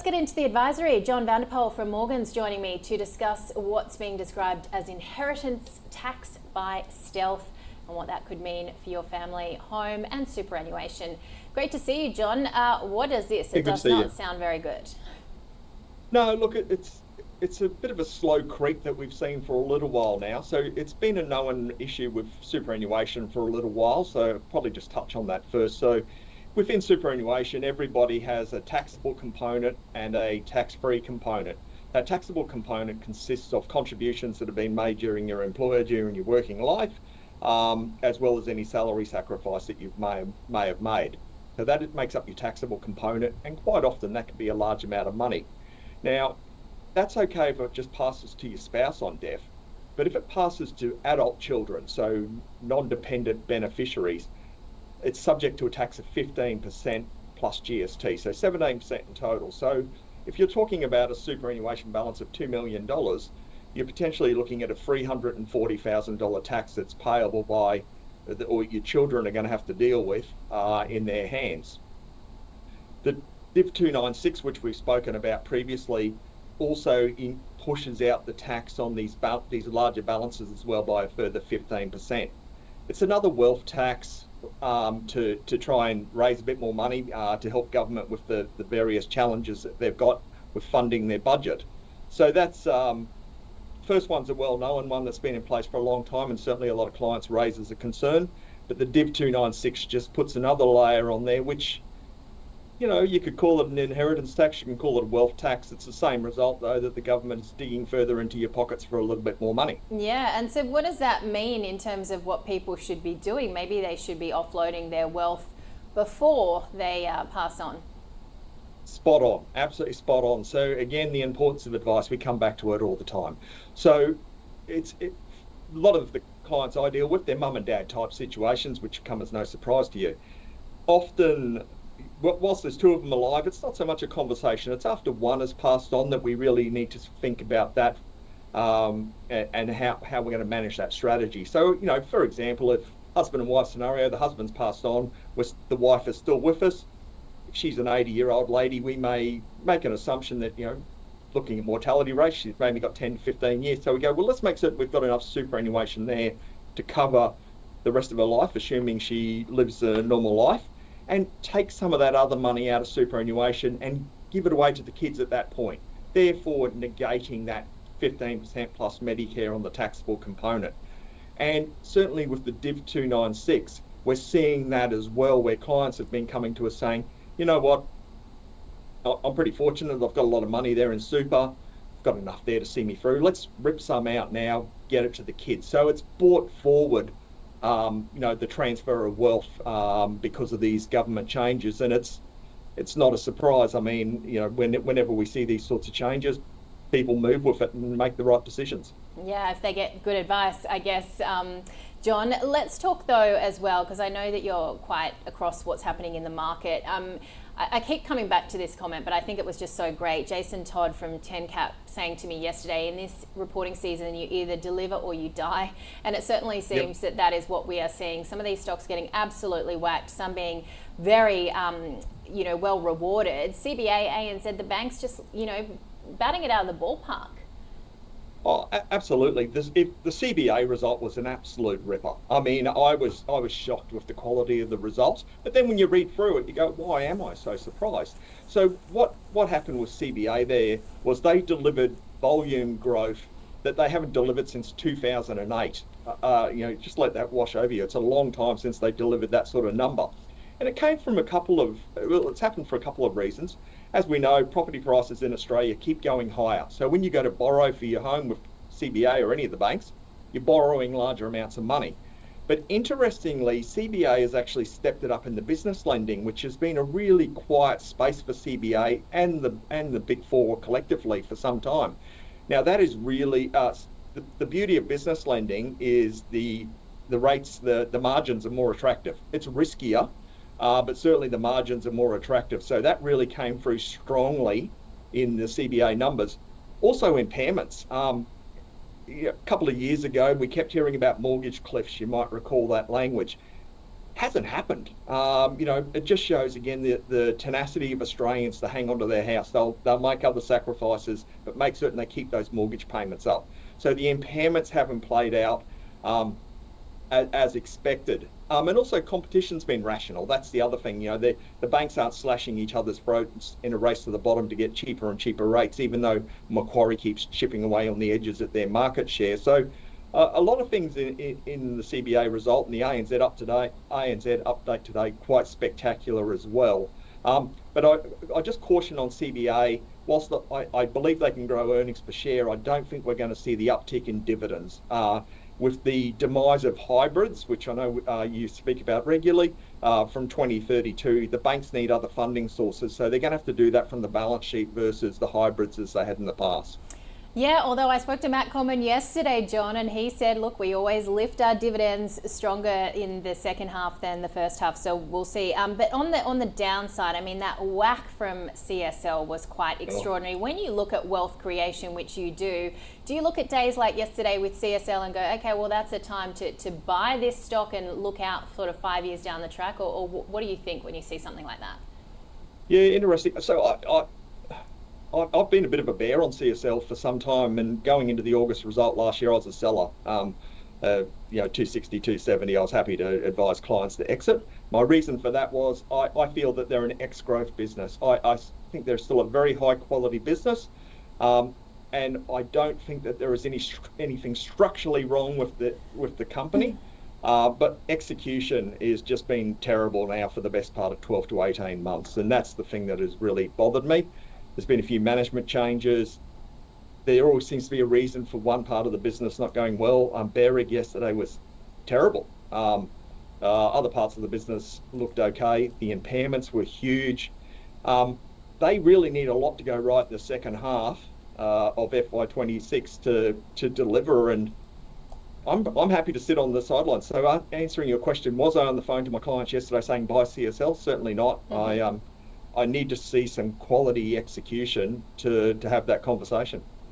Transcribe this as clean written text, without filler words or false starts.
let's get into the advisory. John Vanderpoel from Morgan's joining me to discuss what's being described as inheritance tax by stealth and what that could mean for your family, home and superannuation. Great to see you, John. What is this? It does not sound very good. No, look, it's a bit of a slow creep that we've seen for a little while now. So it's been a known issue with superannuation for a little while. So I'll probably just touch on that first. So within superannuation, everybody has a taxable component and a tax-free component. That taxable component consists of contributions that have been made during your employer, during your working life, as well as any salary sacrifice that you may have made. So that it makes up your taxable component, and quite often that can be a large amount of money. Now, that's okay if it just passes to your spouse on death, but if it passes to adult children, so non-dependent beneficiaries, it's subject to a tax of 15% plus GST, so 17% in total. So if you're talking about a superannuation balance of $2 million, you're potentially looking at a $340,000 tax that's payable by, or your children are going to have to deal with in their hands. The Div 296, which we've spoken about previously, also pushes out the tax on these larger balances as well by a further 15%. It's another wealth tax to try and raise a bit more money to help government with the various challenges that they've got with funding their budget. So that's first one's a well-known one that's been in place for a long time, and certainly a lot of clients raise as a concern. But the Div 296 just puts another layer on there, which, you know, you could call it an inheritance tax, you can call it a wealth tax. It's the same result, though, that the government is digging further into your pockets for a little bit more money. Yeah, and so what does that mean in terms of what people should be doing? Maybe they should be offloading their wealth before they pass on. Spot on, absolutely spot on. So again, the importance of advice, we come back to it all the time. So a lot of the clients I deal with, they're mum and dad type situations, which come as no surprise to you. Often, whilst there's two of them alive, it's not so much a conversation. It's after one has passed on that we really need to think about that and how we're going to manage that strategy. So, you know, for example, if husband and wife scenario, the husband's passed on, the wife is still with us. If she's an 80-year-old lady, we may make an assumption that, you know, looking at mortality rates, she's maybe got 10 to 15 years. So we go, well, let's make certain we've got enough superannuation there to cover the rest of her life, assuming she lives a normal life, and take some of that other money out of superannuation and give it away to the kids at that point, therefore negating that 15% plus Medicare on the taxable component. And certainly with the Div 296, we're seeing that as well, where clients have been coming to us saying, you know what, I'm pretty fortunate, I've got a lot of money there in super, I've got enough there to see me through, let's rip some out now, get it to the kids. So it's brought forward you know, the transfer of wealth because of these government changes, and it's not a surprise. I mean, you know, whenever we see these sorts of changes, people move with it and make the right decisions. Yeah, if they get good advice, I guess. John, let's talk though as well, because I know that you're quite across what's happening in the market. I keep coming back to this comment, but I think it was just so great. Jason Todd from 10Cap saying to me yesterday, in this reporting season, you either deliver or you die. And it certainly seems that is what we are seeing. Some of these stocks getting absolutely whacked, some being very, you know, well rewarded. CBA, ANZ, the banks just, you know, batting it out of the ballpark. Oh, absolutely. The CBA result was an absolute ripper. I mean, I was shocked with the quality of the results. But then when you read through it, you go, why am I so surprised? So what happened with CBA there was they delivered volume growth that they haven't delivered since 2008. You know, just let that wash over you. It's a long time since they delivered that sort of number. And it came from it's happened for a couple of reasons. As we know, property prices in Australia keep going higher. So when you go to borrow for your home with CBA or any of the banks, you're borrowing larger amounts of money. But interestingly, CBA has actually stepped it up in the business lending, which has been a really quiet space for CBA and the Big Four collectively for some time. Now that is really the beauty of business lending is the rates, the margins are more attractive. It's riskier. But certainly the margins are more attractive. So that really came through strongly in the CBA numbers. Also impairments. A couple of years ago, we kept hearing about mortgage cliffs. You might recall that language. hasn't happened. It just shows again the tenacity of Australians to hang on to their house. They'll make other sacrifices, but make certain they keep those mortgage payments up. So the impairments haven't played out as expected. And also competition's been rational. That's the other thing. The banks aren't slashing each other's throats in a race to the bottom to get cheaper and cheaper rates, even though Macquarie keeps chipping away on the edges of their market share. So a lot of things in the CBA result and the ANZ update today quite spectacular as well. But I just caution on CBA. Whilst I believe they can grow earnings per share, I don't think we're going to see the uptick in dividends. With the demise of hybrids, which I know you speak about regularly, from 2032, the banks need other funding sources, so they're going to have to do that from the balance sheet versus the hybrids as they had in the past. Yeah, although I spoke to Matt Common yesterday, John, and he said, look, we always lift our dividends stronger in the second half than the first half, so we'll see. But on the downside, I mean, that whack from CSL was quite extraordinary. When you look at wealth creation, which you do you look at days like yesterday with CSL and go, okay, well, that's a time to buy this stock and look out sort of 5 years down the track, or what do you think when you see something like that? Yeah, interesting. So I've been a bit of a bear on CSL for some time, and going into the August result last year, I was a seller. 260, 270, I was happy to advise clients to exit. My reason for that was I feel that they're an ex-growth business. I think they're still a very high quality business, and I don't think that there is anything structurally wrong with the company. But execution is just been terrible now for the best part of 12 to 18 months, and that's the thing that has really bothered me. There's been a few management changes. There always seems to be a reason for one part of the business not going well. Bearig yesterday was terrible. Other parts of the business looked okay. The impairments were huge. They really need a lot to go right in the second half of FY26 to deliver. And I'm happy to sit on the sidelines. So answering your question, was I on the phone to my clients yesterday saying buy CSL? Certainly not. I need to see some quality execution to have that conversation.